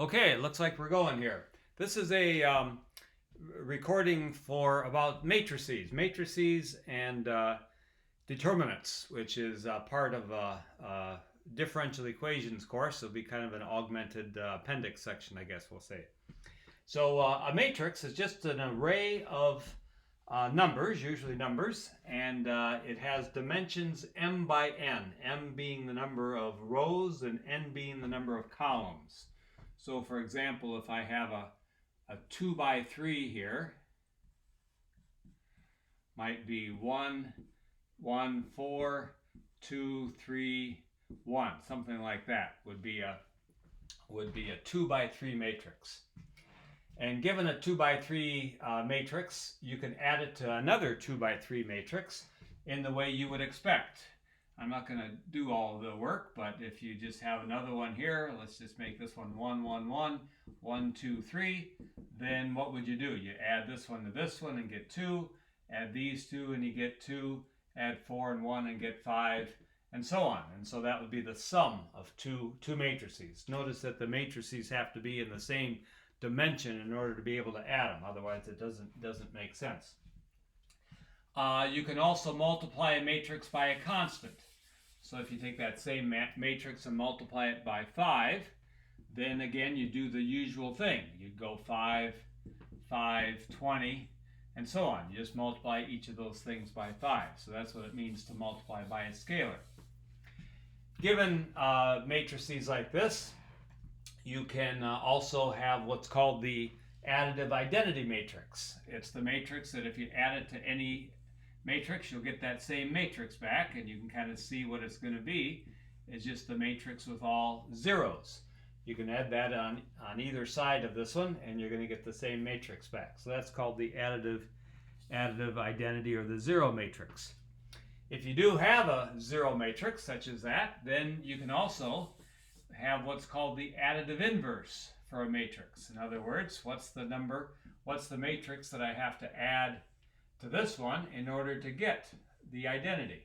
Okay, it looks like we're going here. This is a recording for about matrices and determinants, which is part of a differential equations course. It'll be kind of an augmented appendix section, I guess we'll say. So a matrix is just an array of numbers, usually numbers, and it has dimensions m by n, m being the number of rows and n being the number of columns. So for example, if I have a 2 by 3 here, might be 1, 1, 4, 2, 3, 1, something like that would be a 2 by 3 matrix. And given a 2 by 3 matrix, you can add it to another 2 by 3 matrix in the way you would expect. I'm not going to do all of the work, but if you just have another one here, let's just make this one 1, 1, 1, 1, 2, 3, then what would you do? You add this one to this one and get 2, add these two and you get 2, add 4 and 1 and get 5, and so on. And so that would be the sum of two matrices. Notice that the matrices have to be in the same dimension in order to be able to add them, otherwise it doesn't make sense. You can also multiply a matrix by a constant. So if you take that same matrix and multiply it by 5, then again you do the usual thing. You'd go 5, 5, 20, and so on. You just multiply each of those things by 5. So that's what it means to multiply by a scalar. Given matrices like this, you can also have what's called the additive identity matrix. It's the matrix that if you add it to any matrix, you'll get that same matrix back, and you can kind of see what it's going to be. It's just the matrix with all zeros. You can add that on either side of this one, and you're going to get the same matrix back. So that's called the additive identity, or the zero matrix. If you do have a zero matrix such as that, then you can also have what's called the additive inverse for a matrix. In other words, what's the matrix that I have to add to this one in order to get the identity?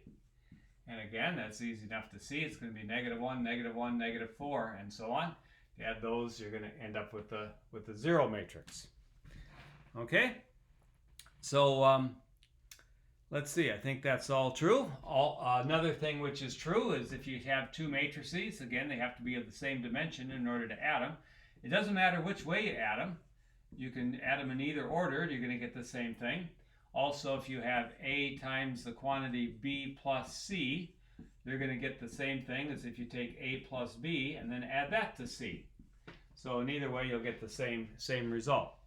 And again, that's easy enough to see. It's going to be -1, -1, -4, and so on. To add those, you're going to end up with the zero matrix. Okay, so let's see. I think that's all true. Another thing which is true is if you have two matrices, again, they have to be of the same dimension in order to add them. It doesn't matter which way you add them. You can add them in either order, and you're going to get the same thing. Also, if you have A times the quantity B plus C, you're going to get the same thing as if you take A plus B and then add that to C. So in either way, you'll get the same result.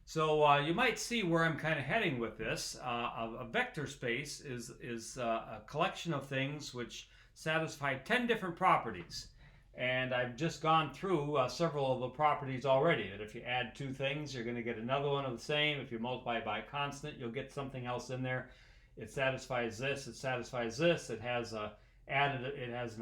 So you might see where I'm kind of heading with this. A vector space is a collection of things which satisfy 10 different properties. And I've just gone through several of the properties already. That if you add two things, you're going to get another one of the same. If you multiply by a constant, you'll get something else in there. It satisfies this. It satisfies this. It has an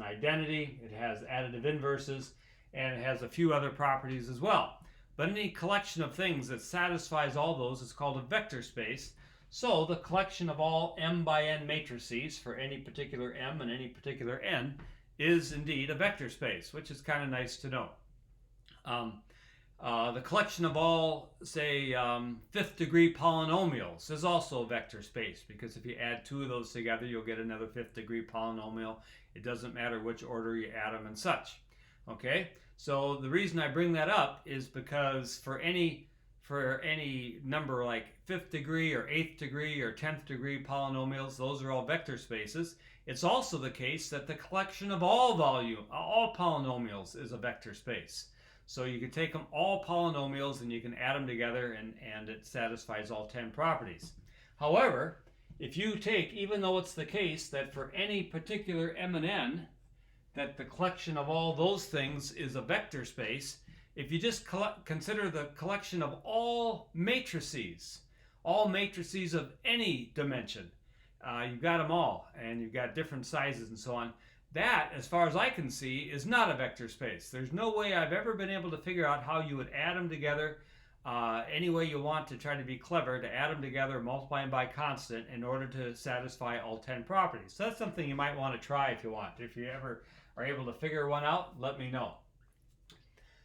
identity. It has additive inverses, and it has a few other properties as well. But any collection of things that satisfies all those is called a vector space. So the collection of all m by n matrices for any particular m and any particular n is indeed a vector space, which is kind of nice to know. The collection of all, say, fifth degree polynomials is also a vector space, because if you add two of those together, you'll get another fifth degree polynomial. It doesn't matter which order you add them and such. Okay, so the reason I bring that up is because for any number like fifth degree or eighth degree or 10th degree polynomials, those are all vector spaces. It's also the case that the collection of all polynomials is a vector space. So you can take them all polynomials and you can add them together, and it satisfies all 10 properties. However, if you take, even though it's the case that for any particular m and n, that the collection of all those things is a vector space, if you just consider the collection of all matrices of any dimension, you've got them all, and you've got different sizes and so on. That, as far as I can see, is not a vector space. There's no way I've ever been able to figure out how you would add them together any way you want to try to be clever, to add them together, multiply them by constant in order to satisfy all 10 properties. So that's something you might want to try if you want. If you ever are able to figure one out, let me know.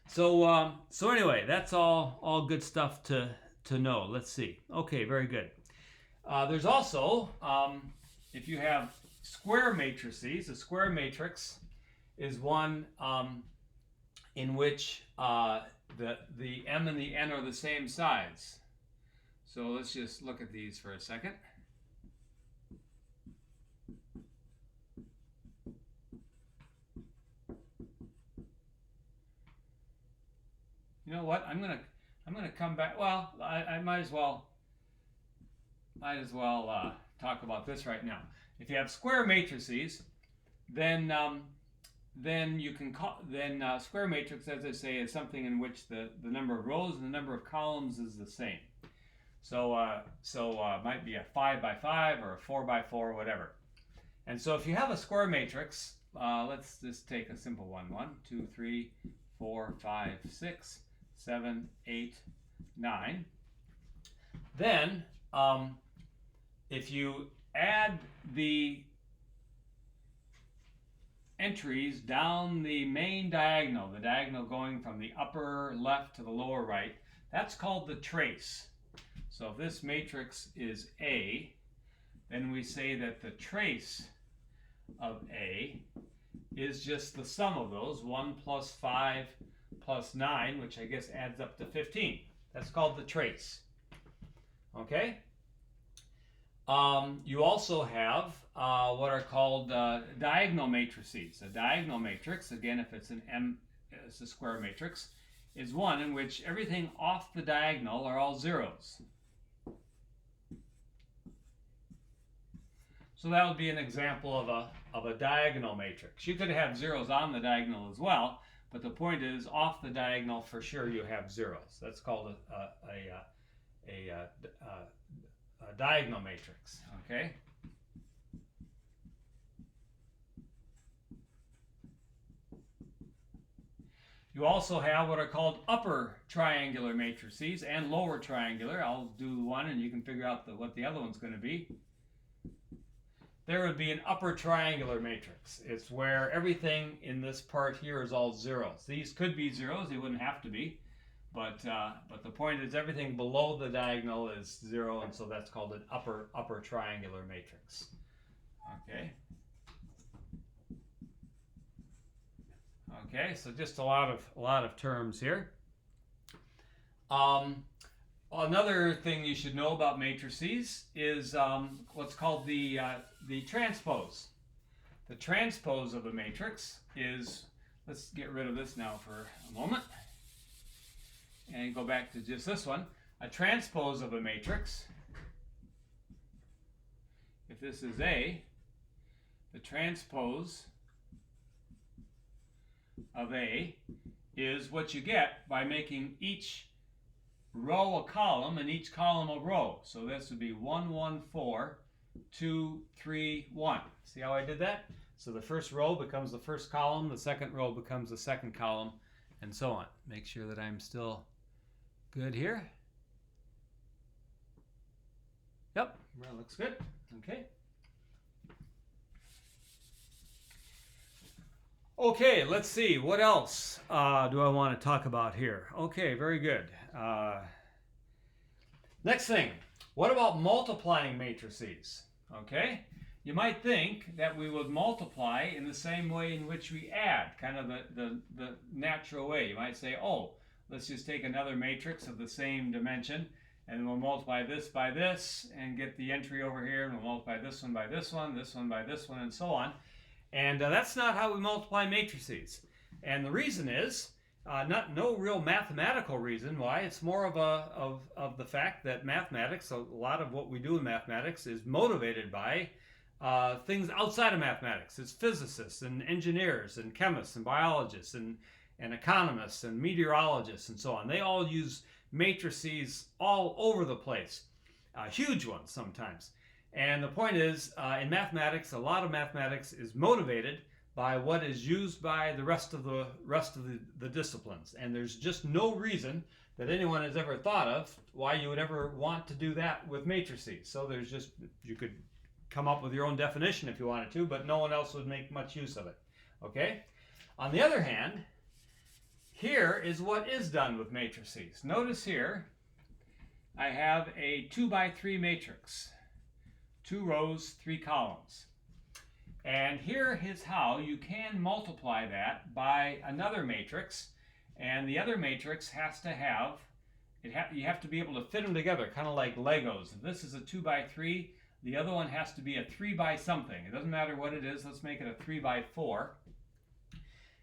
So anyway, that's all good stuff to know. Let's see. Okay, very good. There's also, if you have square matrices, a square matrix is one in which the m and the n are the same size. So let's just look at these for a second. You know what? I'm gonna come back. Well, I might as well talk about this right now. If you have square matrices, then you can call square matrix, as I say, is something in which the number of rows and the number of columns is the same. So it might be a 5 by 5 or a 4 by 4, whatever. And so if you have a square matrix, let's just take a simple one. 1, 2, 3, 4, 5, 6, 7, 8, 9. Then if you add the entries down the main diagonal, the diagonal going from the upper left to the lower right, that's called the trace. So if this matrix is A, then we say that the trace of A is just the sum of those, 1 plus 5 plus 9, which I guess adds up to 15. That's called the trace. Okay? You also have what are called diagonal matrices. A diagonal matrix, again, if it's it's a square matrix, is one in which everything off the diagonal are all zeros. So that would be an example of a diagonal matrix. You could have zeros on the diagonal as well, but the point is, off the diagonal, for sure, you have zeros. That's called a diagonal matrix. Okay. You also have what are called upper triangular matrices and lower triangular. I'll do one, and you can figure out what the other one's going to be. There would be an upper triangular matrix. It's where everything in this part here is all zeros. These could be zeros. They wouldn't have to be. But the point is, everything below the diagonal is zero, and so that's called an upper triangular matrix. Okay. Okay, so just a lot of terms here. Another thing you should know about matrices is what's called the transpose. The transpose of a matrix is, let's get rid of this now for a moment and go back to just this one. A transpose of a matrix, if this is A, the transpose of A is what you get by making each row a column and each column a row. So this would be 1, 1, 4, 2, 3, 1. See how I did that? So the first row becomes the first column, the second row becomes the second column, and so on. Make sure that I'm still good here. Yep, well, looks good. Okay. Okay, let's see. What else do I want to talk about here? Okay, very good. Next thing, what about multiplying matrices? Okay, you might think that we would multiply in the same way in which we add, kind of the natural way. You might say, oh, let's just take another matrix of the same dimension, and we'll multiply this by this, and get the entry over here, and we'll multiply this one by this one by this one, and so on. And that's not how we multiply matrices. And the reason is, no real mathematical reason why. It's more of the fact that mathematics, a lot of what we do in mathematics is motivated by things outside of mathematics. It's physicists and engineers and chemists and biologists and economists and meteorologists and so on. They all use matrices all over the place, huge ones sometimes. And the point is, in mathematics, a lot of mathematics is motivated by what is used by the rest of the disciplines. And there's just no reason that anyone has ever thought of why you would ever want to do that with matrices. So there's just, you could come up with your own definition if you wanted to, but no one else would make much use of it. Okay? On the other hand, here is what is done with matrices. Notice here, I have a 2 by 3 matrix. 2 rows, 3 columns. And here is how you can multiply that by another matrix. And the other matrix has to have, you have to be able to fit them together, kind of like Legos. If this is a 2 by 3, the other one has to be a 3 by something. It doesn't matter what it is. Let's make it a 3 by 4.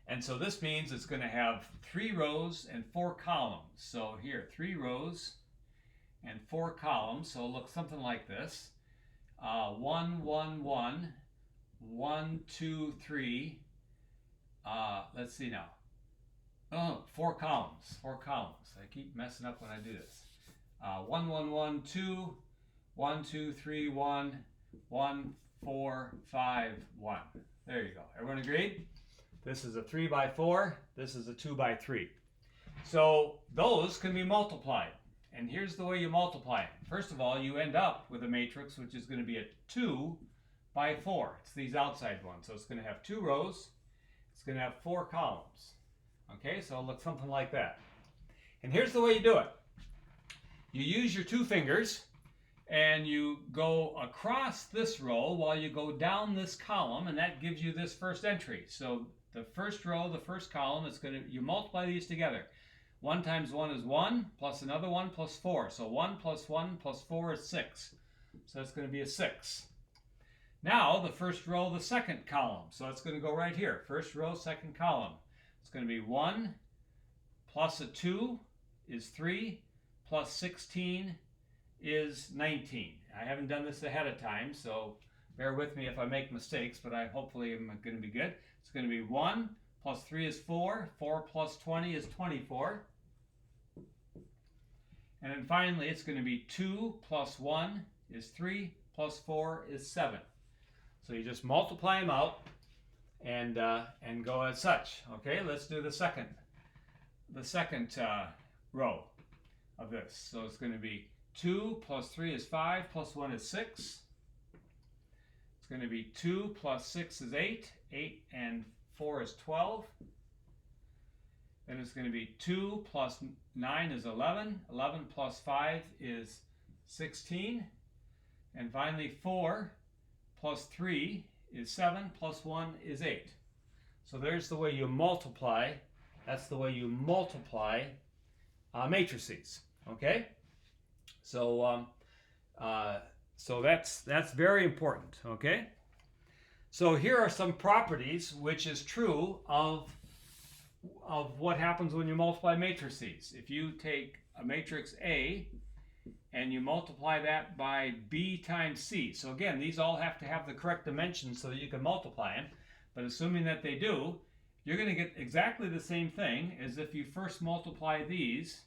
And so this means it's going to have 3 rows and 4 columns. So here, 3 rows and 4 columns. So it'll look something like this. 1, 1, 1, 1, 2, 3. Let's see now. Oh, 4 columns. 4 columns. I keep messing up when I do this. 1, 1, 1, 2, 1, 2, 3, 1, 1, 4, 5, 1. There you go. Everyone agreed? This is a 3 by 4. This is a 2 by 3. So those can be multiplied. And here's the way you multiply it. First of all, you end up with a matrix which is going to be a 2 by 4. It's these outside ones. So it's going to have 2 rows. It's going to have 4 columns. Okay, so it'll look something like that. And here's the way you do it. You use your 2 fingers and you go across this row while you go down this column, and that gives you this first entry. So the first row, the first column, you multiply these together. 1 times 1 is 1, plus another 1 plus 4. So 1 plus 1 plus 4 is 6. So that's going to be a 6. Now the first row, the second column. So it's going to go right here. First row, second column. It's going to be 1 plus a 2 is 3, plus 16 is 19. I haven't done this ahead of time, so bear with me if I make mistakes, but hopefully I'm going to be good. It's going to be 1 plus 3 is 4. 4 plus 20 is 24. And then finally, it's going to be 2 plus 1 is 3, plus 4 is 7. So you just multiply them out and go as such. Okay, let's do the second row of this. So it's going to be 2 plus 3 is 5, plus 1 is 6. It's going to be 2 plus 6 is 8. 8 and 4 is 12. Then it's going to be 2 plus 9 is 11. 11 plus 5 is 16. And finally 4 plus 3 is 7, plus 1 is 8. So there's the way you multiply. That's the way you multiply matrices. Okay? So that's very important. Okay? So here are some properties which is true of what happens when you multiply matrices. If you take a matrix A and you multiply that by B times C. So again, these all have to have the correct dimensions so that you can multiply them. But assuming that they do, you're going to get exactly the same thing as if you first multiply these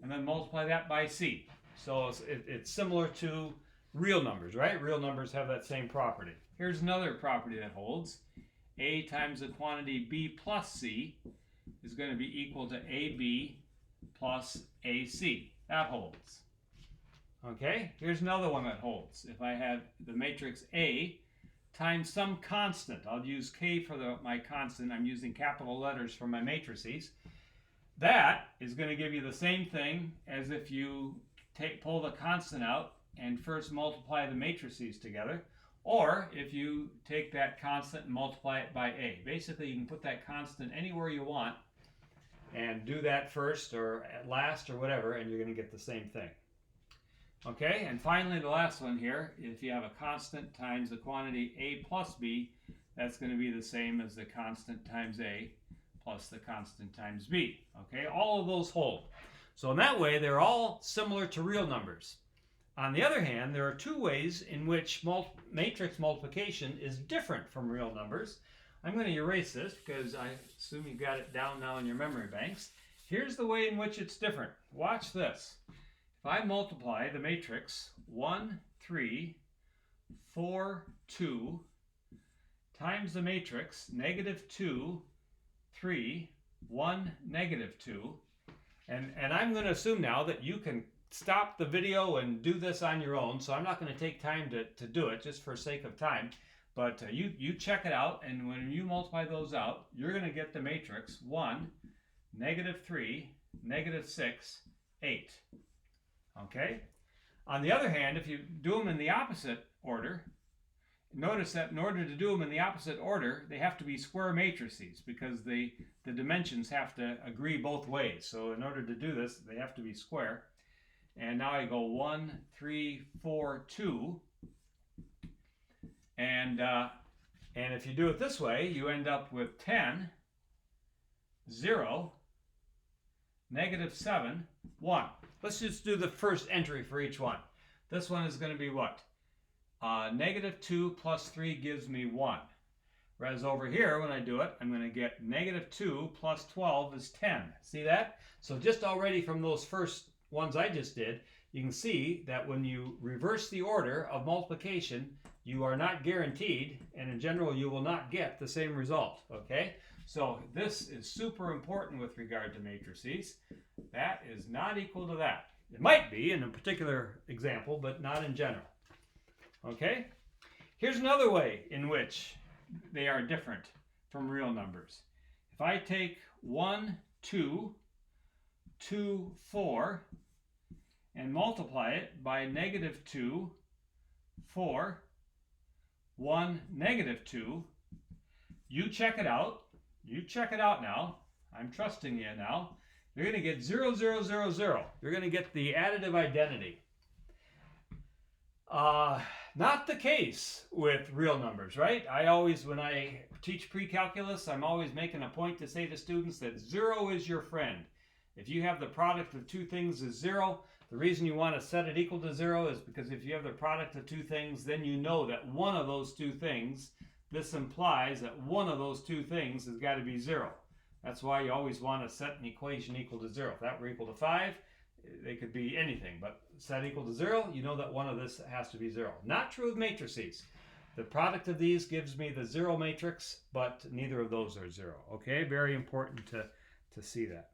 and then multiply that by C. So it's similar to real numbers, right? Real numbers have that same property. Here's another property that holds. A times the quantity B plus C is going to be equal to AB plus AC. That holds. Okay, here's another one that holds. If I have the matrix A times some constant, I'll use K for my constant. I'm using capital letters for my matrices. That is going to give you the same thing as if you pull the constant out and first multiply the matrices together, or if you take that constant and multiply it by A. Basically, you can put that constant anywhere you want and do that first or at last or whatever, and you're going to get the same thing. Okay, and finally the last one here, if you have a constant times the quantity A plus B, that's going to be the same as the constant times A plus the constant times B. Okay, all of those hold. So in that way, they're all similar to real numbers. On the other hand, there are 2 ways in which matrix multiplication is different from real numbers. I'm going to erase this because I assume you've got it down now in your memory banks. Here's the way in which it's different. Watch this. If I multiply the matrix 1, 3, 4, 2 times the matrix -2, 3, 1, -2, and I'm going to assume now that you can stop the video and do this on your own, so I'm not going to take time to do it just for sake of time, but you check it out, and when you multiply those out, you're going to get the matrix 1, -3, -6, 8. Okay? On the other hand, if you do them in the opposite order, notice that in order to do them in the opposite order, they have to be square matrices because the dimensions have to agree both ways. So in order to do this, they have to be square. And now I go 1, 3, 4, 2. And if you do it this way, you end up with 10, 0, -7, 1. Let's just do the first entry for each one. This one is going to be what? -2 plus 3 gives me 1. Whereas over here, when I do it, I'm going to get -2 plus 12 is 10. See that? So just already from those first ones I just did, you can see that when you reverse the order of multiplication, you are not guaranteed, and in general, you will not get the same result. Okay? So this is super important with regard to matrices. That is not equal to that. It might be in a particular example, but not in general. Okay? Here's another way in which they are different from real numbers. If I take 1, 2, 2, 4, and multiply it by -2, 4, 1, -2, you check it out. You check it out now. I'm trusting you now. You're going to get 0, 0, 0, 0. You're going to get the additive identity. Not the case with real numbers, right? I always, when I teach pre-calculus, I'm always making a point to say to students that 0 is your friend. If you have the product of two things is 0, the reason you want to set it equal to 0 is because if you have the product of two things, then you know that one of those two things, this implies that one of those two things has got to be 0. That's why you always want to set an equation equal to 0. If that were equal to 5, they could be anything, but set equal to 0, you know that one of this has to be 0. Not true with matrices. The product of these gives me the 0 matrix, but neither of those are 0. Okay, very important to see that.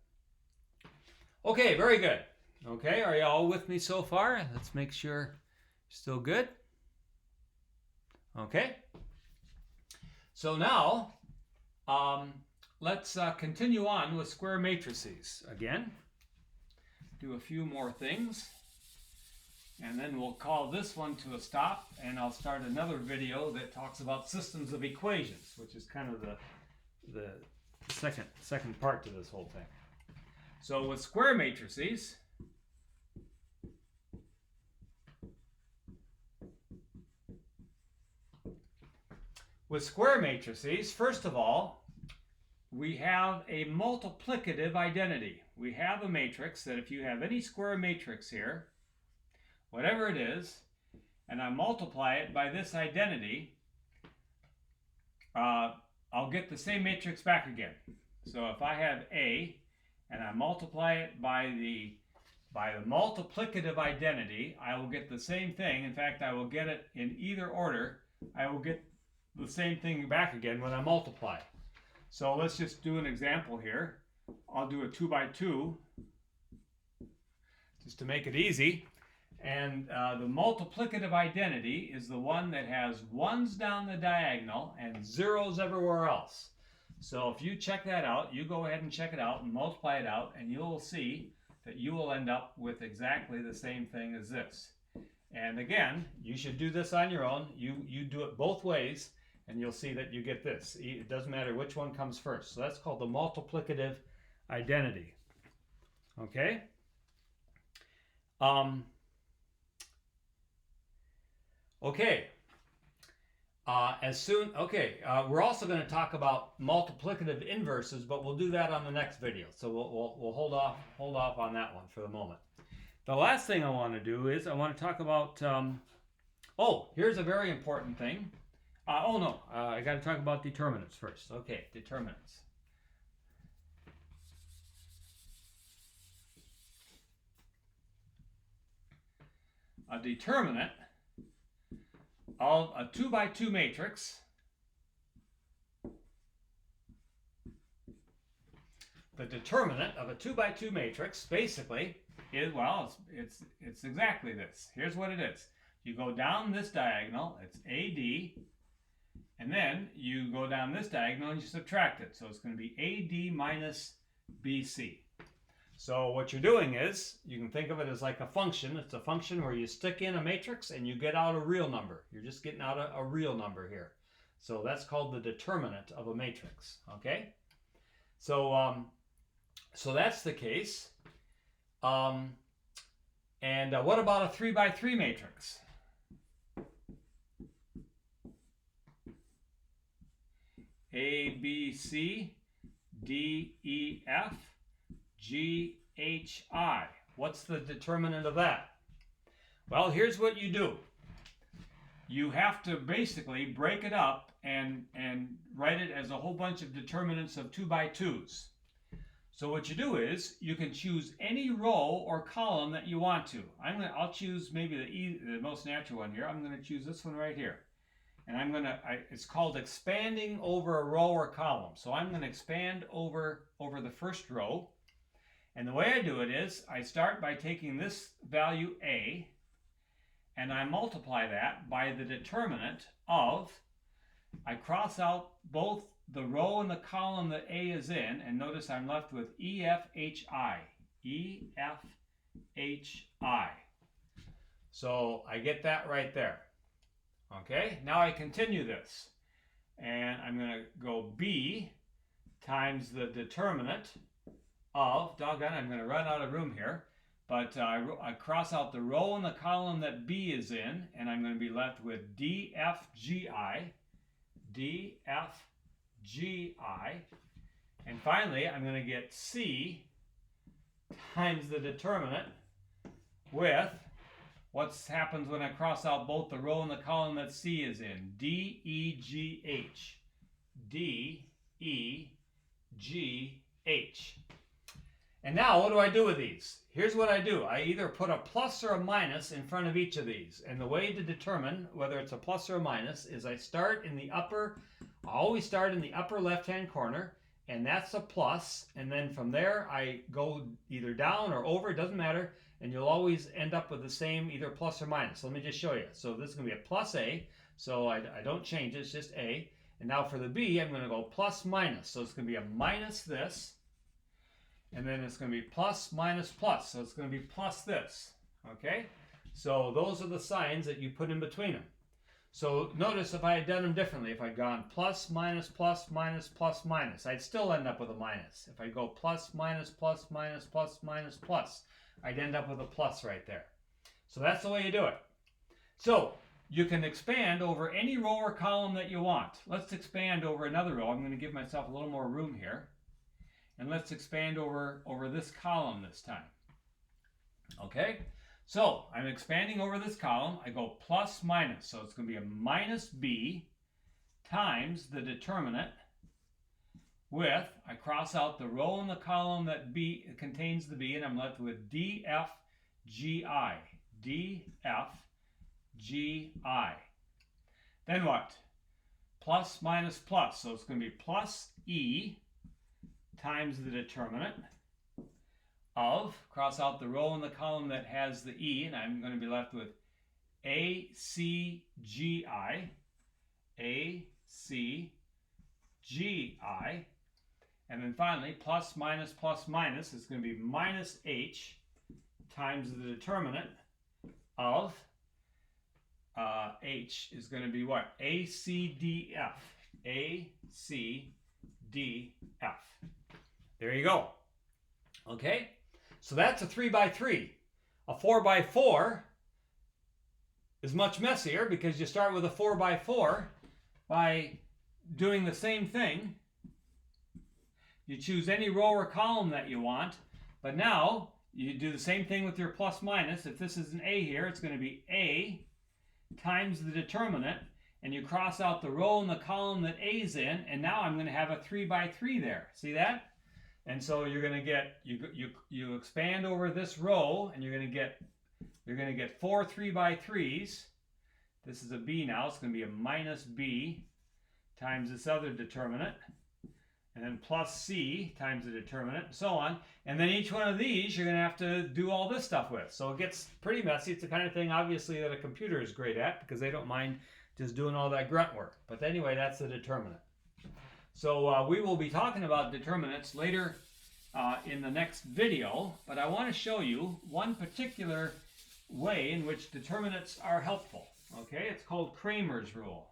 Okay, very good. Okay, are you all with me so far? Let's make sure you're still good. Okay. So now, let's continue on with square matrices again. Do a few more things, and then we'll call this one to a stop, and I'll start another video that talks about systems of equations, which is kind of the second part to this whole thing. So with square matrices, first of all, we have a multiplicative identity. We have a matrix that if you have any square matrix here, whatever it is, and I multiply it by this identity, I'll get the same matrix back again. So if I have A and I multiply it by the multiplicative identity, I will get the same thing. In fact, I will get it in either order. I will get the same thing back again when I multiply. So let's just do an example here. I'll do a 2 by 2 just to make it easy. And the multiplicative identity is the one that has 1s down the diagonal and 0s everywhere else. So if you check that out, you go ahead and check it out and multiply it out, and you'll see that you will end up with exactly the same thing as this. And again, you should do this on your own. You do it both ways, and you'll see that you get this. It doesn't matter which one comes first. So that's called the multiplicative identity. Okay? Okay. We're also going to talk about multiplicative inverses, but we'll do that on the next video. So we'll hold off on that one for the moment. The last thing I want to do is I want to talk about. Here's a very important thing. I got to talk about determinants first. Okay, determinants. A determinant of a 2 by 2 matrix. The determinant of a 2 by 2 matrix basically is, well, it's exactly this. Here's what it is. You go down this diagonal, it's AD, and then you go down this diagonal and you subtract it. So it's going to be AD minus BC. So what you're doing is, you can think of it as like a function. It's a function where you stick in a matrix and you get out a real number. You're just getting out a real number here. So that's called the determinant of a matrix, okay? So, so that's the case. And what about a 3 by 3 matrix? A, B, C, D, E, F, G, H, I. What's the determinant of that? Well, here's what you do. You have to basically break it up and write it as a whole bunch of determinants of 2 by 2s. So what you do is you can choose any row or column that you want to. I'll choose maybe the most natural one here. I'm going to choose this one right here. And it's called expanding over a row or column. So I'm going to expand over the first row. And the way I do it is I start by taking this value A and I multiply that by the determinant of, I cross out both the row and the column that A is in, and notice I'm left with EFHI. EFHI. So I get that right there. Okay, now I continue this. And I'm going to go B times the determinant of, doggone, I'm going to run out of room here, but I cross out the row and the column that B is in, and I'm going to be left with DFGI. DFGI. And finally, I'm going to get C times the determinant with what happens when I cross out both the row and the column that C is in. DEGH. DEGH. And now, what do I do with these? Here's what I do. I either put a plus or a minus in front of each of these. And the way to determine whether it's a plus or a minus is I always start in the upper left-hand corner, and that's a plus. And then from there, I go either down or over, it doesn't matter. And you'll always end up with the same either plus or minus. Let me just show you. So this is going to be a plus A. So I don't change it, it's just A. And now for the B, I'm going to go plus minus. So it's going to be a minus this. And then it's going to be plus minus plus. So it's going to be plus this. Okay? So those are the signs that you put in between them. So notice if I had done them differently, if I'd gone plus minus plus minus plus minus, I'd still end up with a minus. If I go plus minus plus minus plus minus plus, I'd end up with a plus right there. So that's the way you do it. So you can expand over any row or column that you want. Let's expand over another row. I'm going to give myself a little more room here. And let's expand over this column this time. Okay? So I'm expanding over this column. I go plus minus. So it's going to be a minus B times the determinant with, I cross out the row and the column that B contains the B, and I'm left with DFGI. DFGI. Then what? Plus minus plus. So it's going to be plus E times the determinant of, cross out the row and the column that has the E, and I'm going to be left with ACGI. ACGI. And then finally, plus minus is going to be minus H times the determinant of H is going to be what? ACDF. ACDF. There you go. Okay? So that's a 3 by 3. A 4 by 4 is much messier because you start with a 4 by 4 by doing the same thing. You choose any row or column that you want, but now you do the same thing with your plus minus. If this is an A here, it's going to be A times the determinant, and you cross out the row and the column that A's in, and now I'm going to have a 3 by 3 there. See that? And so you're going to get, you expand over this row, and you're going to get 4 3 by 3s. This is a B now. It's going to be a minus B times this other determinant, and then plus C times the determinant, and so on. And then each one of these you're going to have to do all this stuff with. So it gets pretty messy. It's the kind of thing, obviously, that a computer is great at because they don't mind just doing all that grunt work. But anyway, that's the determinant. So we will be talking about determinants later in the next video, but I want to show you one particular way in which determinants are helpful. Okay, it's called Cramer's rule.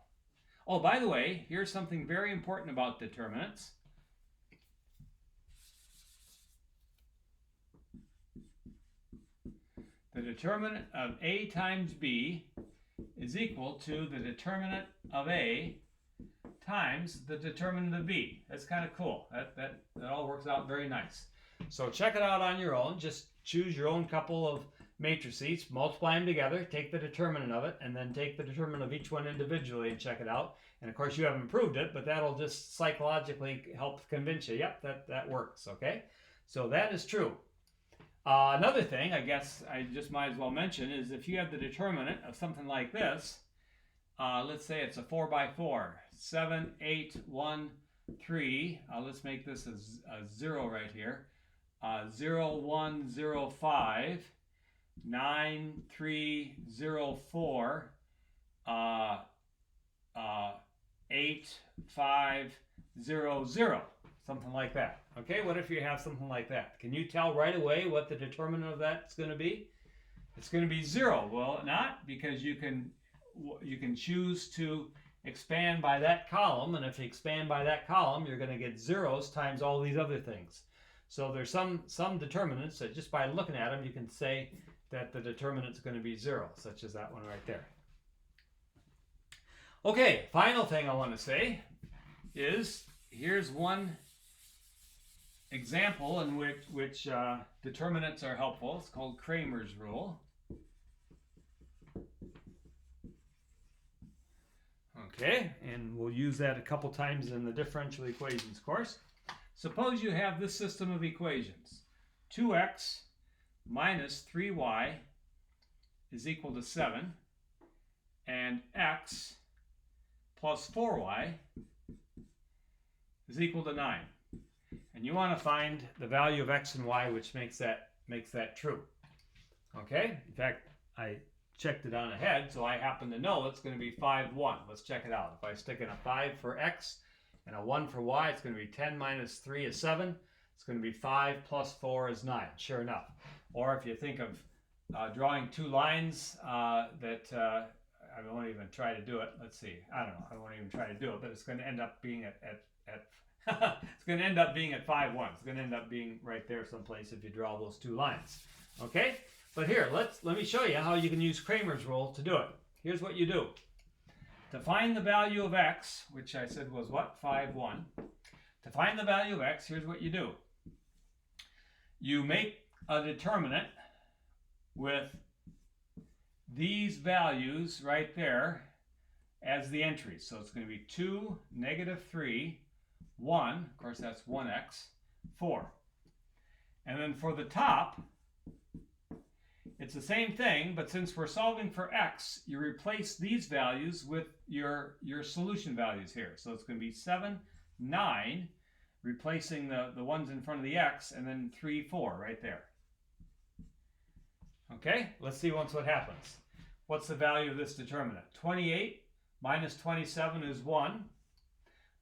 Oh, by the way, here's something very important about determinants. The determinant of A times B is equal to the determinant of A times the determinant of B. That's kind of cool. That all works out very nice. So check it out on your own. Just choose your own couple of matrices, multiply them together, take the determinant of it, and then take the determinant of each one individually and check it out. And of course you haven't proved it, but that'll just psychologically help convince you, yep, that works, okay? So that is true. Another thing, I guess I just might as well mention, is if you have the determinant of something like this, let's say it's a 4 by 4, 7, 8, 1, 3. Let's make this a 0 right here. 0, 1, 0, 5, 9, 3, 0, 4, 8, 5, 0, 0. Something like that. Okay, what if you have something like that? Can you tell right away what the determinant of that's going to be? It's going to be 0. Well, not, because you can choose to expand by that column, and if you expand by that column, you're going to get zeros times all these other things. So there's some determinants that just by looking at them, you can say that the determinant's going to be 0, such as that one right there. Okay, final thing I want to say is here's one example in which determinants are helpful. It's called Cramer's rule. Okay, and we'll use that a couple times in the differential equations course. Suppose you have this system of equations. 2x minus 3y is equal to 7, and x plus 4y is equal to 9. And you want to find the value of x and y, which makes that true. Okay? In fact, I checked it on ahead, so I happen to know it's going to be 5, 1. Let's check it out. If I stick in a 5 for x and a 1 for y, it's going to be 10 minus 3 is 7. It's going to be 5 plus 4 is 9, sure enough. Or if you think of drawing two lines I won't even try to do it. Let's see. I don't know. I won't even try to do it, but it's going to end up being at it's going to end up being at 5, 1. It's going to end up being right there someplace if you draw those two lines. Okay? But here, let me show you how you can use Cramer's rule to do it. Here's what you do. To find the value of x, which I said was what? 5, 1. To find the value of x, here's what you do. You make a determinant with these values right there as the entries. So it's going to be 2, negative 3, 1, of course that's 1x, 4. And then for the top, it's the same thing, but since we're solving for x, you replace these values with your solution values here. So it's going to be 7, 9, replacing the ones in front of the x, and then 3, 4 right there. Okay, let's see what happens. What's the value of this determinant? 28 minus 27 is 1.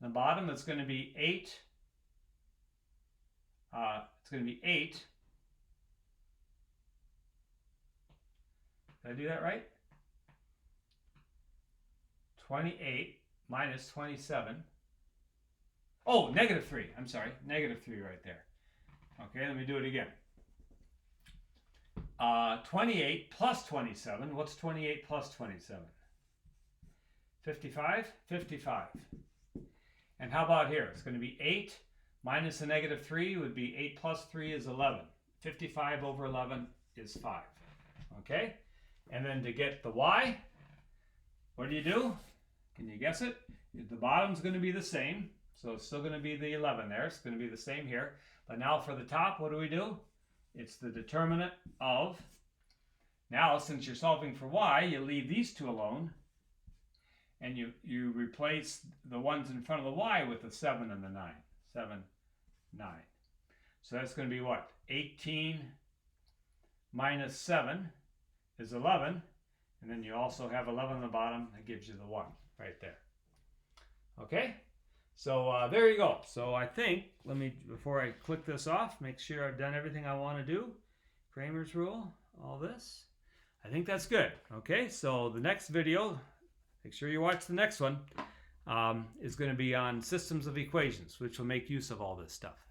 On the bottom, it's going to be 8. It's going to be 8. Did I do that right? 28 minus 27. Oh, negative 3. I'm sorry. Negative 3 right there. Okay, let me do it again. 28 plus 27. What's 28 plus 27? 55? 55. And how about here? It's going to be 8 minus a negative 3 would be 8 plus 3 is 11. 55 over 11 is 5. Okay? And then to get the y, what do? Can you guess it? The bottom's going to be the same. So it's still going to be the 11 there. It's going to be the same here. But now for the top, what do? It's the determinant of. Now, since you're solving for y, you leave these two alone. And you replace the ones in front of the y with the 7 and the 9. 7, 9. So that's going to be what? 18 minus 7 is 11. And then you also have 11 on the bottom. That gives you the 1 right there. Okay? So there you go. So I think, before I click this off, make sure I've done everything I want to do. Cramer's rule, all this. I think that's good. Okay, so the next video, make sure you watch the next one, is going to be on systems of equations, which will make use of all this stuff.